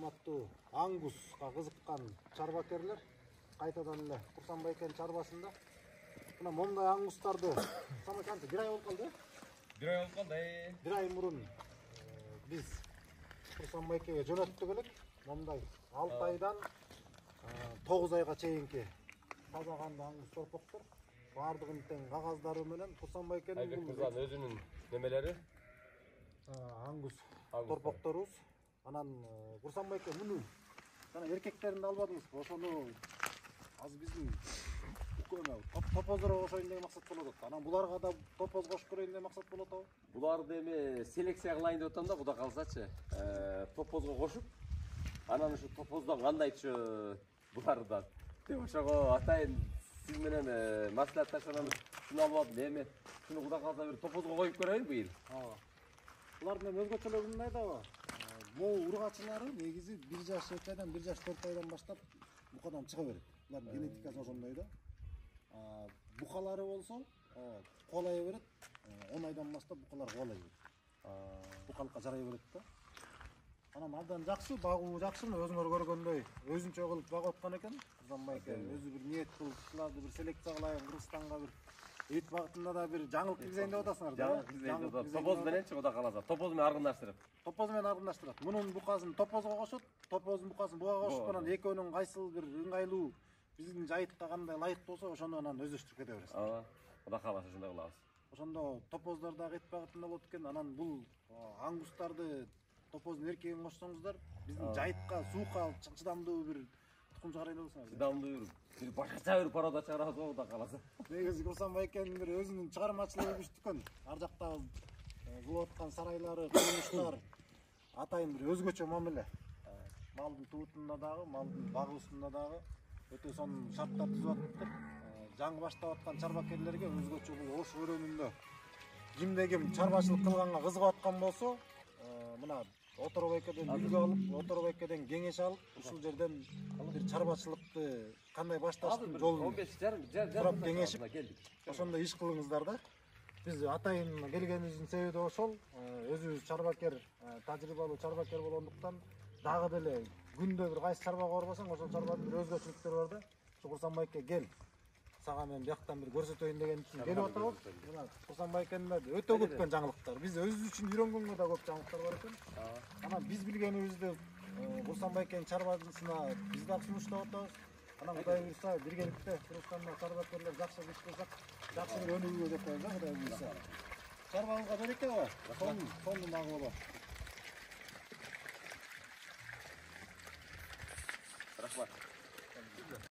урматтуу ангуска кызыккан чарбакерлер кайтадан эле Курсан байкенин чарбасында мына момундай ангустарды самый канча бир ай болуп калды. Бир ай болуп калды. Бир ай мурун биз Курсан байкеге жөнөттүк элек. Момундай 6 айдан 9 айга чейинки таза кандуу ангус торпоктор баардыгынын тең кагаздары менен Курсан байкенин Айбек мырзанын өзүнүн немелери ангус торпокторубуз. Анан Курсан байке муну жана эркектерин албадыңызбы? Ошону азыр биздин топоздорго кошоюн деген максат болот атты. Анан буларга да топоз кошуп көрөйүн деген максат болот атабы? Буларды эми селекция кылайын деп атам да, Кудай калсачы. Топозго кошуп, анан ушу топоздон кандайчы булардан деп ошого атайын сиз менен маслихатташганбыз. Шуну алып эми шуну Кудай калса бир топозго коюп көрөйүн быйыл. Булардын өзгөчөлүгү мындай дагы. Могу ургачылары негизи 1 жаш 2 айдан 1 жаш 4 айдан баштап букадан чыга берет. Булардын генетикасы ошондой да. Букалары болсо колая берет. 10 айдан баштап букалар колая берет. Букалыкка жарай берет да. Анан абдан жакшы, багуу жакшы. Өзүңөр көргөндөй өзүнчө кылып багып аткан экен. Курсан байке өзү бир ниет кылып буларды бир селекция кылайын, Кыргызстанга бир эт багытында да бир жаңылык киргизейин деп атасыңар да. Жаңылык киргизейин деп атат. Топоз мененчи Кудай каласа. Топоз менен аргындаштырып. Топоз менен аргындаштырат. Мунун букасын топозго кошот, топоздун букасын буга кошуп, анан экөөнүн кайсыл бир ыңгайлуу биздин жайытка кандай ылайык болсо ошону анан өздөштүрүп кете бересиз. Кудай каласа ошондой кылабыз. Ошондо топоздар дагы эт багытында болот экен. Анан бул ангустарды топоздун эркегин кошсоңуздар, биздин жайытка, суукка чыдамдуу бир тукум чыгарайын деп атасыңар. Чыдамдуу бир башкача бир порода чыгарабыз го Кудай каласа. Негизи Курсан байкенин бир өзүнүн чыгармачылыгы күчтүкөн. Ар жакта кылып аткан сарайлары, курулуштар атайын бир өзгөчө мамиле. Малдын туутунда дагы, малдын багуусунда дагы өтө сонун шарттар түзүп атыптыр. Жаңы баштап аткан чарбакерлерге өзгөчө бул ош өрөөнүндө кимде-ким чарбачылык кылганга кызыгып аткан болсо, мына Отор байкеден үлгү алып, Отор байкеден кеңеш алып, ушул жерден бир чарбачылыкты кандай башташтын жолун сурап кеңешип, ошондо иш кылыңыздар да. Биз атайын келгенибиздин себеби ошол. Өзүбүз чарбакер, тажрыйбалуу чарбакер болгондуктан дагы деле күндө бир кайсы чарбага барбасаң, ошол чарбанын бир өзгөчөлүктөрү бар да. Курсан байке кел. Сага мен бияктан бир көрсөтөйүн деген үчүн келип атабыз. Мына Курсан байкенде өтө көпкөн жаңылыктар. Биз өзүбүз үчүн үйрөнгөнгө да көп жаңылыктар бар экен. Анан биз билгенибизди Курсан байкенин чарбасына биз дагы сунуштап атабыз. Анан Кудай буйрса биргеликте Кыргызстанда чарбакерлер жакшы жетишсек, жакшы бир өнүгүүгө жетебиз да Кудай буйрса. Чарбагыбызга береке ба. Сонун нагы болот. Рахмат.